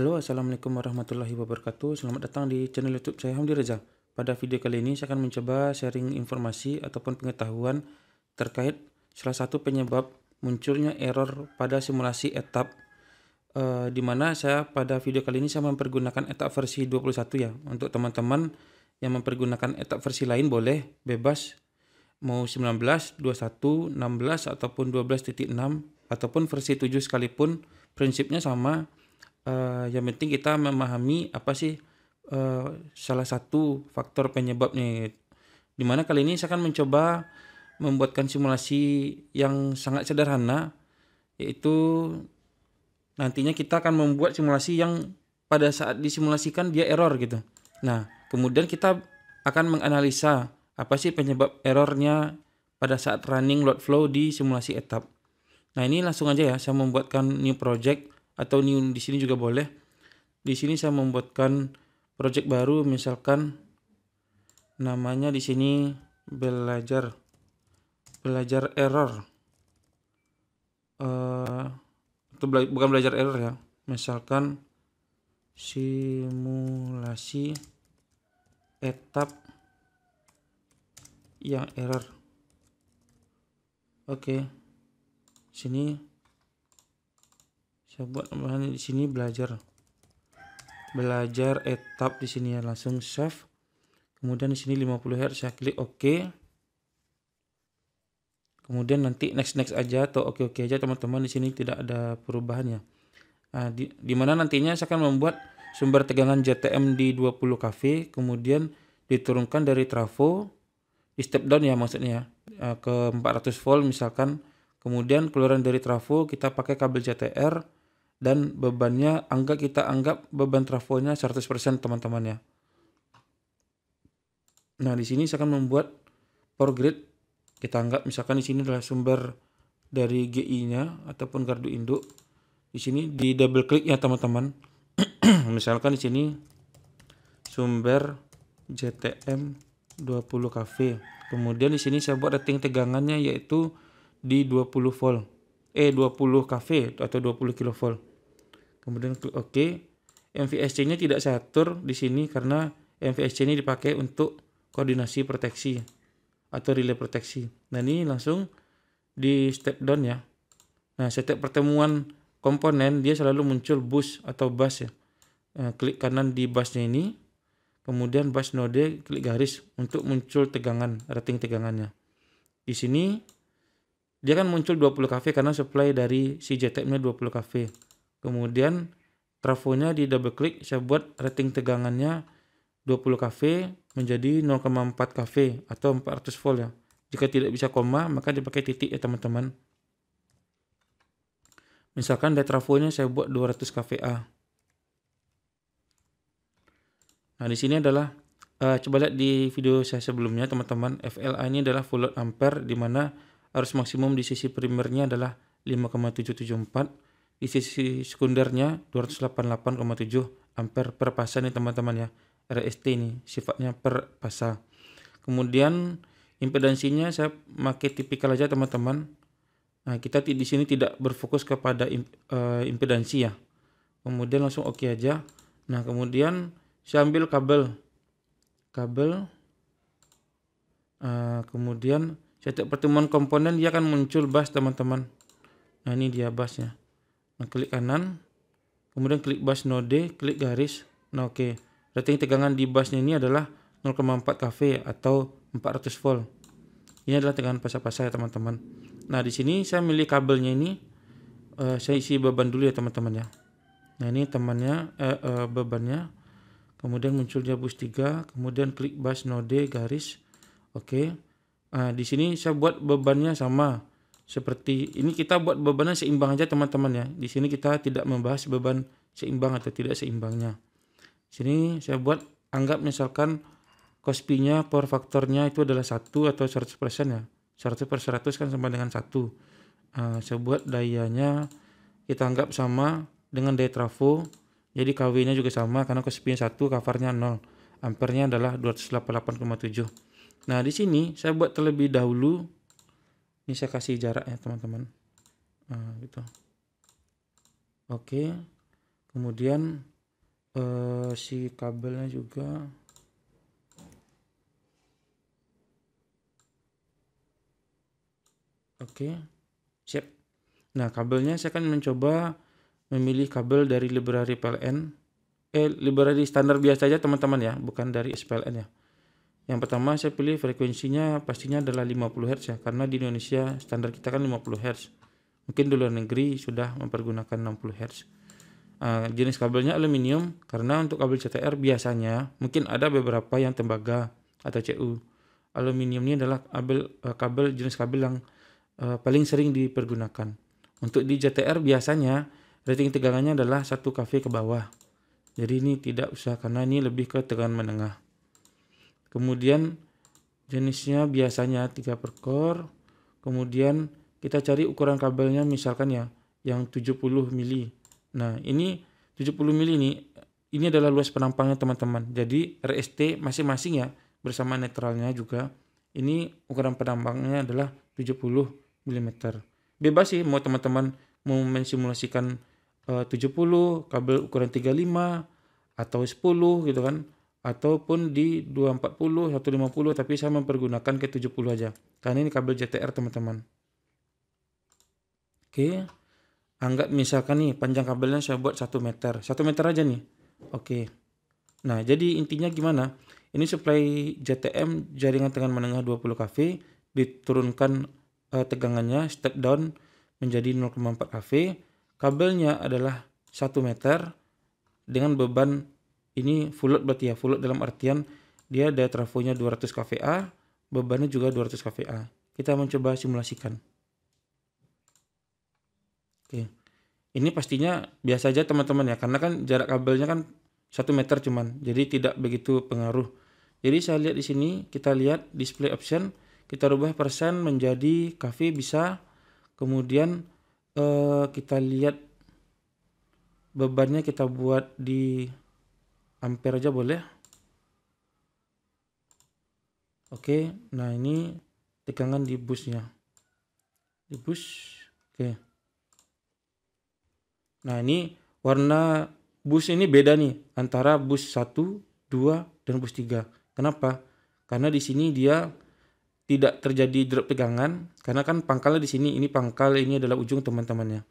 Halo, Assalamualaikum warahmatullahi wabarakatuh. Selamat datang di channel YouTube saya, Hamdi Reza. Pada video kali ini saya akan mencoba sharing informasi ataupun pengetahuan terkait salah satu penyebab munculnya error pada simulasi etap, di mana saya pada video kali ini saya mempergunakan etap versi 21 ya. Untuk teman-teman yang mempergunakan etap versi lain boleh bebas, mau 19, 21, 16 ataupun 12.6 ataupun versi 7 sekalipun, prinsipnya sama. Yang penting kita memahami apa sih salah satu faktor penyebabnya. Dimana kali ini saya akan mencoba membuatkan simulasi yang sangat sederhana, yaitu nantinya kita akan membuat simulasi yang pada saat disimulasikan dia error gitu. Nah, kemudian kita akan menganalisa apa sih penyebab errornya pada saat running load flow di simulasi etap. Nah, ini langsung aja ya, saya membuatkan new project atau new di sini juga boleh. Di sini saya membuatkan project baru, misalkan namanya di sini belajar error. Itu bukan belajar error ya. Misalkan simulasi etap yang error. Oke. Sini saya buat namanya di sini belajar etap di sini ya, langsung save. Kemudian di sini 50 Hz saya klik OK. Kemudian nanti next aja atau oke aja teman-teman, di sini tidak ada perubahannya. Nah, di mana nantinya saya akan membuat sumber tegangan JTM di 20 kV, kemudian diturunkan dari trafo di step down ya, maksudnya ke 400 volt misalkan. Kemudian keluaran dari trafo kita pakai kabel JTR dan bebannya kita anggap beban trafonya 100% teman-teman ya. Nah, di sini saya akan membuat power grid. Kita anggap misalkan di sini adalah sumber dari GI-nya ataupun gardu induk. Di sini di double klik ya teman-teman. Misalkan di sini sumber JTM 20 kV. Kemudian di sini saya buat rating tegangannya yaitu di 20 volt. 20 kV atau 20 kV. Kemudian klik OK. MVSC-nya tidak saya atur di sini karena MVSC ini dipakai untuk koordinasi proteksi atau relay proteksi. Nah, ini langsung di step down ya. Nah, setiap pertemuan komponen dia selalu muncul bus atau bus ya. Klik kanan di busnya ini, kemudian bus node klik garis untuk muncul tegangan, rating tegangannya. Di sini dia kan muncul 20 kV karena supply dari si JTM-nya 20 kV. Kemudian trafonya di double klik, saya buat rating tegangannya 20 kV menjadi 0,4 kV atau 400 volt ya. Jika tidak bisa koma, maka dipakai titik ya teman-teman. Misalkan dari trafonya saya buat 200 kVA. Nah, di sini adalah coba lihat di video saya sebelumnya teman-teman, FLA ini adalah full load ampere, di mana arus maksimum di sisi primernya adalah 5,774, di sisi sekundernya 288,7 ampere per fase nih teman-teman ya. RST ini sifatnya per fase. Kemudian impedansinya saya pakai tipikal aja teman-teman. Nah, kita di sini tidak berfokus kepada impedansi ya. Kemudian langsung oke aja. Nah, kemudian saya ambil kabel. Kemudian setiap pertemuan komponen dia akan muncul bus teman-teman. Nah, ini dia busnya. Nah, klik kanan, kemudian klik bus node, klik garis. Nah, oke. Rating tegangan di busnya ini adalah 0,4 kV atau 400 volt. Ini adalah tegangan fase-fase ya teman-teman. Nah, di sini saya milih kabelnya ini, saya isi beban dulu ya teman-teman ya. Nah, ini temannya bebannya. Kemudian muncul dia bus 3, kemudian klik bus node garis. Oke. Nah, di sini saya buat bebannya sama seperti ini, kita buat bebannya seimbang aja teman-teman ya. Di sini kita tidak membahas beban seimbang atau tidak seimbangnya. Di sini saya buat anggap misalkan cos P-nya, power faktornya itu adalah 1 atau 100% ya. 100/100 kan sama dengan 1. Saya buat dayanya kita anggap sama dengan daya trafo. Jadi KW-nya juga sama karena cos P-nya 1, kavarnya 0. Ampernya adalah 288,7. Nah, di sini saya buat terlebih dahulu. Ini saya kasih jarak ya teman-teman. Gitu. Oke. Kemudian si kabelnya juga. Oke, siap. Nah, kabelnya saya akan mencoba memilih kabel dari library PLN. Library standar biasa aja teman-teman ya, bukan dari SPLN ya. Yang pertama saya pilih frekuensinya pastinya adalah 50 Hz ya, karena di Indonesia standar kita kan 50 Hz. Mungkin di luar negeri sudah mempergunakan 60 Hz. Jenis kabelnya aluminium, karena untuk kabel CTR biasanya mungkin ada beberapa yang tembaga atau CU. Aluminium ini adalah kabel jenis kabel yang paling sering dipergunakan. Untuk di JTR biasanya rating tegangannya adalah 1 kV ke bawah. Jadi ini tidak usah, karena ini lebih ke tegangan menengah. Kemudian jenisnya biasanya 3 per core. Kemudian kita cari ukuran kabelnya misalkan ya yang 70 mili. Nah, ini 70 mili ini adalah luas penampangnya teman-teman. Jadi RST masing-masing ya bersama netralnya juga. Ini ukuran penampangnya adalah 70 mm. Bebas sih mau teman-teman mau mensimulasikan 70 kabel ukuran 35 atau 10 gitu kan, ataupun di 240 150, tapi saya mempergunakan ke 70 aja karena ini kabel JTR teman-teman. Oke, anggap misalkan nih panjang kabelnya saya buat 1 meter aja nih. Oke, nah jadi intinya gimana, ini supply JTM jaringan tegangan menengah 20 kV, diturunkan tegangannya step down menjadi 0,4 kV. Kabelnya adalah 1 meter dengan beban ini full load, berarti ya full load dalam artian dia daya trafonya 200 kVA, bebannya juga 200 kVA. Kita mencoba simulasikan. Oke, ini pastinya biasa aja teman-teman ya, karena kan jarak kabelnya kan 1 meter cuman, jadi tidak begitu pengaruh. Jadi saya lihat di sini, kita lihat display option, kita rubah persen menjadi kV bisa. Kemudian kita lihat bebannya kita buat di ampere aja boleh. Oke, nah ini tegangan di busnya. Di bus, oke. Nah ini warna bus ini beda nih antara bus 1, 2, dan bus 3. Kenapa? Karena di sini dia tidak terjadi drop tegangan, karena kan pangkalnya di sini, ini pangkal, ini adalah ujung teman-temannya.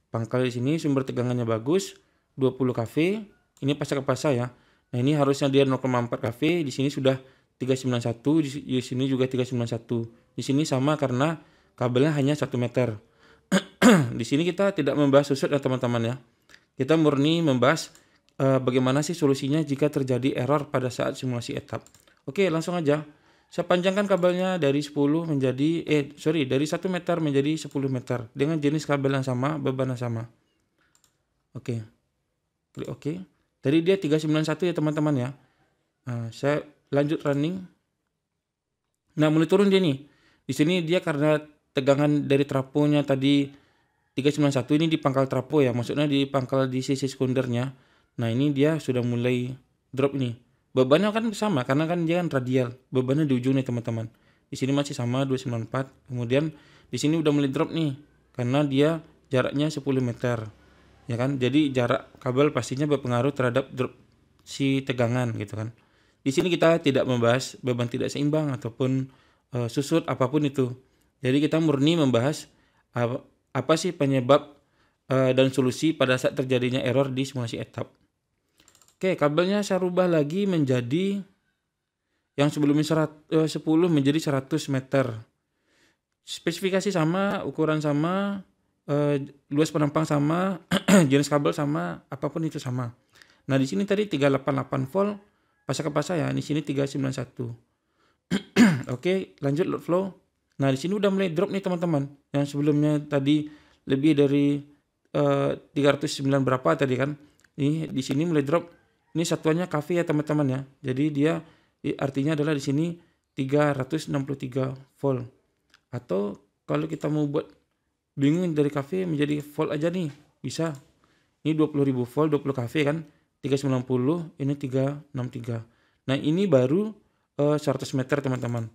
Pangkal di sini sumber tegangannya bagus, 20 kV, ini pasang ke pasang ya. Nah ini harusnya dia 0,4 kV, di sini sudah 391, di sini juga 391. Di sini sama karena kabelnya hanya 1 meter. Di sini kita tidak membahas susut ya teman-teman ya. Kita murni membahas bagaimana sih solusinya jika terjadi error pada saat simulasi etap. Oke, langsung aja. Saya panjangkan kabelnya dari 10 menjadi dari 1 meter menjadi 10 meter dengan jenis kabel yang sama, beban yang sama. Oke. Klik oke. Tadi dia 391 ya teman-teman ya. Nah, saya lanjut running. Nah, mulai turun dia nih. Di sini dia karena tegangan dari trafonya tadi 391, ini di pangkal trafo ya, maksudnya di pangkal di sisi sekundernya. Nah, ini dia sudah mulai drop ini. Bebannya kan sama karena kan dia kan radial. Bebannya di ujung nih teman-teman. Di sini masih sama 294. Kemudian di sini udah mulai drop nih karena dia jaraknya 10 meter. Ya kan? Jadi jarak kabel pastinya berpengaruh terhadap drop si tegangan gitu kan. Di sini kita tidak membahas beban tidak seimbang ataupun susut apapun itu. Jadi kita murni membahas apa sih penyebab dan solusi pada saat terjadinya error di simulasi etap. Oke, kabelnya saya rubah lagi menjadi yang sebelumnya 10 menjadi 100 meter. Spesifikasi sama, ukuran sama, luas penampang sama, jenis kabel sama, apapun itu sama. Nah, di sini tadi 388 volt, pasang ke pasang ya, di sini 391. Oke, lanjut load flow. Nah, di sini udah mulai drop nih teman-teman. Yang sebelumnya tadi lebih dari 309 berapa tadi kan. Ini di sini mulai drop. Ini satuannya kV ya teman-teman ya. Jadi dia artinya adalah di sini 363 volt. Atau kalau kita mau buat bingung dari kV menjadi volt aja nih, bisa. Ini 20.000 volt 20 kV kan. 390, ini 363. Nah, ini baru 100 meter teman-teman.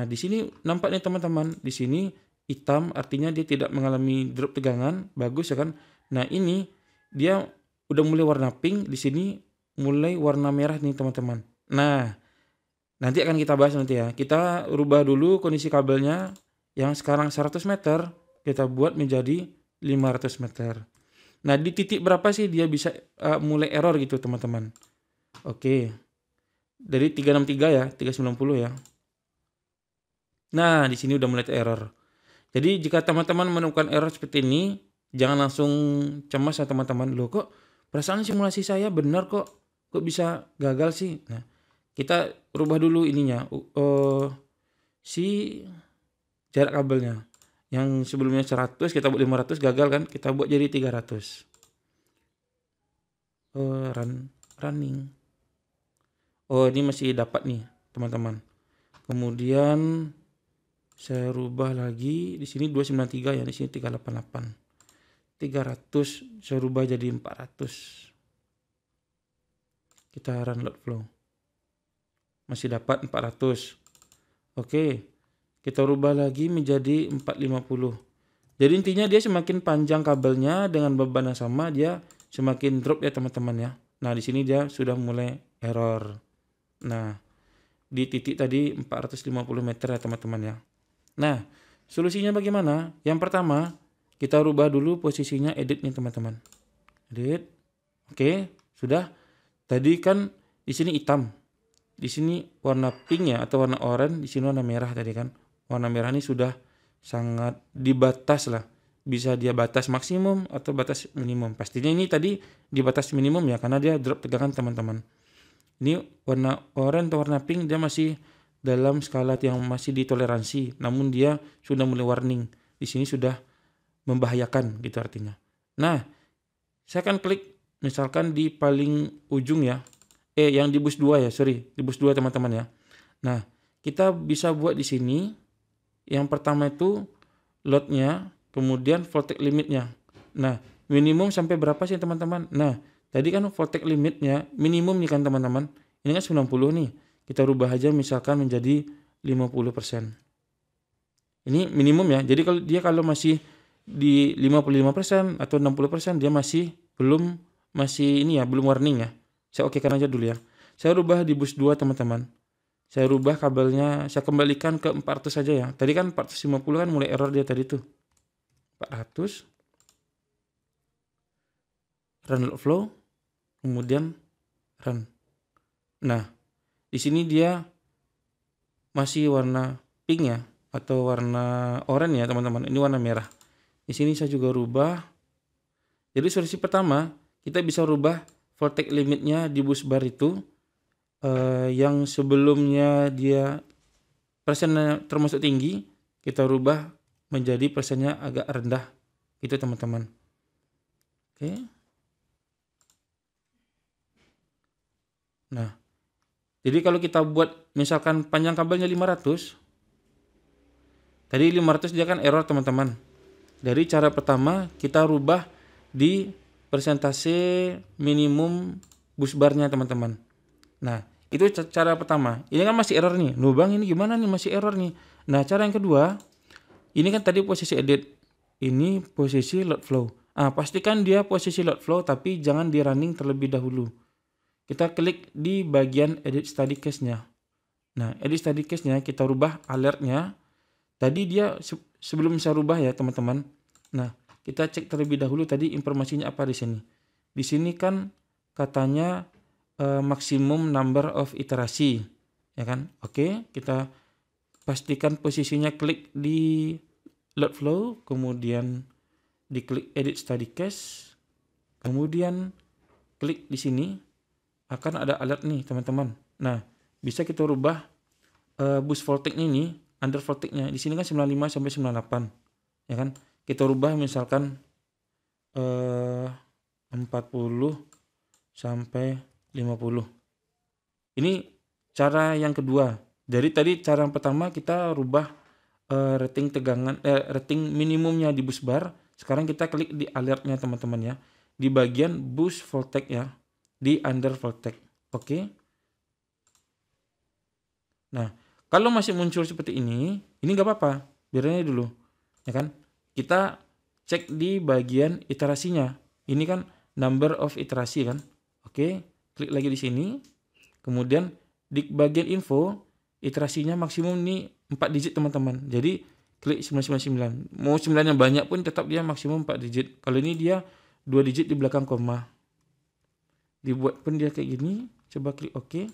Di sini nampak nih teman-teman, di sini hitam artinya dia tidak mengalami drop tegangan, bagus ya kan. Nah, ini dia udah mulai warna pink, di sini mulai warna merah nih teman-teman. Nah, nanti akan kita bahas nanti ya. Kita rubah dulu kondisi kabelnya yang sekarang 100 meter, kita buat menjadi 500 meter. Nah, di titik berapa sih dia bisa mulai error gitu teman-teman? Oke, dari 363 ya, 390 ya. Nah, di sini udah mulai error. Jadi jika teman-teman menemukan error seperti ini, jangan langsung cemas ya teman-teman. Loh kok perasaan simulasi saya benar kok bisa gagal sih? Nah, kita rubah dulu ininya, si jarak kabelnya. Yang sebelumnya 100 kita buat 500 gagal kan, kita buat jadi 300. Running. Oh, ini masih dapat nih teman-teman. Kemudian saya rubah lagi, di sini 293 ya, di sini 388. 300 saya rubah jadi 400. Kita run load flow. Masih dapat 400. Oke. Kita rubah lagi menjadi 450. Jadi intinya dia semakin panjang kabelnya dengan beban yang sama, dia semakin drop ya teman-teman ya. Nah, di sini dia sudah mulai error. Nah, di titik tadi 450 meter ya teman-teman ya. Nah, solusinya bagaimana? Yang pertama, kita rubah dulu posisinya edit nih teman-teman. Edit. Oke, sudah. Tadi kan di sini hitam. Di sini warna pink ya atau warna oranye, di sini warna merah tadi kan. Warna merah ini sudah sangat dibatas lah. Bisa dia batas maksimum atau batas minimum. Pastinya ini tadi di batas minimum ya, karena dia drop tegangan teman-teman. Ini warna oranye atau warna pink dia masih dalam skala yang masih ditoleransi, namun dia sudah mulai warning. Di sini sudah membahayakan gitu artinya. Nah, saya akan klik misalkan di paling ujung ya. Yang di bus 2 ya, di bus 2 teman-teman ya. Nah, kita bisa buat di sini. Yang pertama itu loadnya, kemudian voltage limitnya. Nah, minimum sampai berapa sih teman-teman? Nah, tadi kan voltage limitnya minimum nih kan teman-teman. Ini kan 90 nih. Kita rubah aja misalkan menjadi 50%. Ini minimum ya. Jadi kalau masih di 55% atau 60% dia belum warning ya. Saya okekan aja dulu ya. Saya rubah di bus 2 teman-teman. Saya rubah kabelnya, saya kembalikan ke 400 saja ya. Tadi kan 450 kan mulai error dia tadi tuh. 400. Run load flow. Kemudian run. Nah, di sini dia masih warna pink ya atau warna oranye ya teman-teman. Ini warna merah. Di sini saya juga rubah. Jadi solusi pertama, kita bisa rubah voltage limitnya di bus bar itu. Yang sebelumnya dia persennya termasuk tinggi, kita rubah menjadi persennya agak rendah gitu teman-teman. Oke. Nah, jadi kalau kita buat misalkan panjang kabelnya 500, tadi 500 dia kan error teman-teman. Dari cara pertama kita rubah di persentase minimum bus barnya teman-teman. Nah, itu cara pertama. Ini kan masih error nih. Loh bang, ini gimana nih masih error nih. Nah, cara yang kedua, ini kan tadi posisi edit. Ini posisi load flow. Pastikan dia posisi load flow tapi jangan di running terlebih dahulu. Kita klik di bagian edit study case-nya. Nah, edit study case-nya kita rubah alertnya. Tadi dia sebelum saya rubah ya teman-teman. Nah, kita cek terlebih dahulu tadi informasinya apa di sini. Di sini kan katanya maksimum number of iterasi, ya kan? Oke, kita pastikan posisinya, klik di load flow, kemudian diklik edit study case, kemudian klik di sini akan ada alert nih teman-teman. Nah, bisa kita rubah bus voltage ini, under voltage-nya di sini kan 95 sampai 98, ya kan? Kita rubah misalkan 40 sampai 50. Ini cara yang kedua. Dari tadi cara yang pertama kita rubah rating tegangan rating minimumnya di bus bar. Sekarang kita klik di alertnya teman-teman ya. Di bagian bus voltage ya. Di under voltage. Oke. Nah, kalau masih muncul seperti ini enggak apa-apa. Biarin aja dulu. Ya kan? Kita cek di bagian iterasinya. Ini kan number of iterasi kan. Oke, klik lagi di sini. Kemudian di bagian info, iterasinya maksimum nih 4 digit teman-teman. Jadi klik 999. Mau 9 yang banyak pun tetap dia maksimum 4 digit. Kalau ini dia 2 digit di belakang koma. Dibuat pun dia kayak gini. Coba klik OK.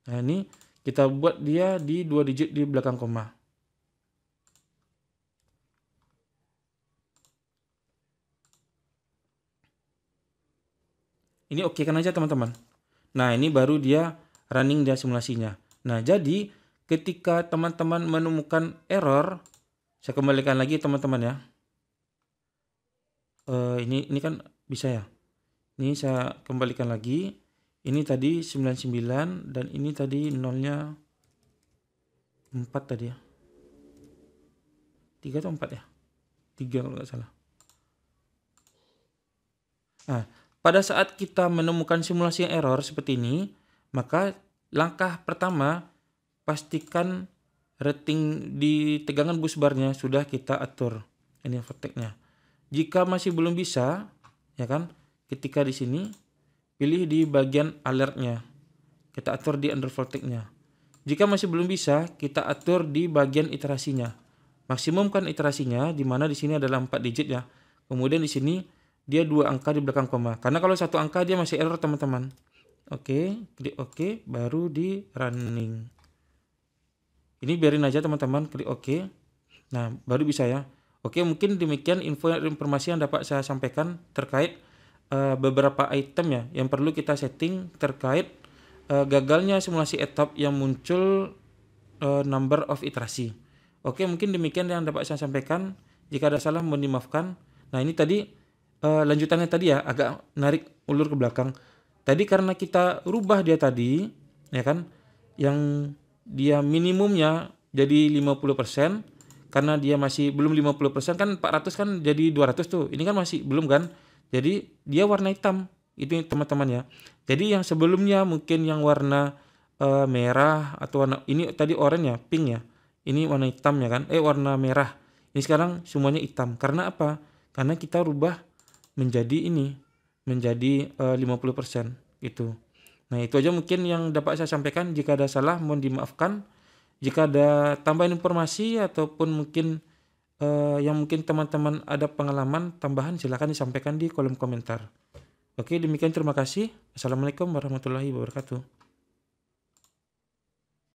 Nah ini kita buat dia di 2 digit di belakang koma. Ini oke kan aja teman-teman. Nah ini baru dia running dia simulasinya. Nah jadi ketika teman-teman menemukan error, saya kembalikan lagi teman-teman ya. Ini kan bisa ya. Ini saya kembalikan lagi. Ini tadi 99 dan ini tadi nolnya 4 tadi ya. 3 atau 4 ya? 3 kalau nggak salah. Nah, pada saat kita menemukan simulasi yang error seperti ini, maka langkah pertama pastikan rating di tegangan bus barnya sudah kita atur. Ini voltage-nya. Jika masih belum bisa, ya kan? Ketika di sini pilih di bagian alertnya. Kita atur di under voltage-nya. Jika masih belum bisa, kita atur di bagian iterasinya. Maksimumkan iterasinya di mana di sini adalah 4 digit ya. Kemudian di sini dia 2 angka di belakang koma. Karena kalau 1 angka dia masih error teman-teman. Oke, klik OK, baru di running. Ini biarin aja teman-teman, klik OK. Nah, baru bisa ya. Oke, mungkin demikian informasi yang dapat saya sampaikan terkait beberapa item ya yang perlu kita setting terkait gagalnya simulasi etap yang muncul number of iterasi. Oke, mungkin demikian yang dapat saya sampaikan. Jika ada salah mohon dimaafkan. Nah, ini tadi lanjutannya tadi ya, agak narik ulur ke belakang. Tadi karena kita rubah dia tadi, ya kan, yang dia minimumnya jadi 50%, karena dia masih belum 50%, kan 400 kan jadi 200 tuh. Ini kan masih belum kan. Jadi dia warna hitam. Itu teman-teman ya. Jadi yang sebelumnya mungkin yang warna merah atau warna ini tadi oranye ya, pink ya. Ini warna hitam ya kan. Warna merah. Ini sekarang semuanya hitam. Karena apa? Karena kita rubah menjadi ini, menjadi 50% gitu. Nah, itu aja mungkin yang dapat saya sampaikan. Jika ada salah mohon dimaafkan. Jika ada tambahan informasi ataupun mungkin yang mungkin teman-teman ada pengalaman tambahan, silakan disampaikan di kolom komentar. Oke, demikian terima kasih. Assalamualaikum warahmatullahi wabarakatuh.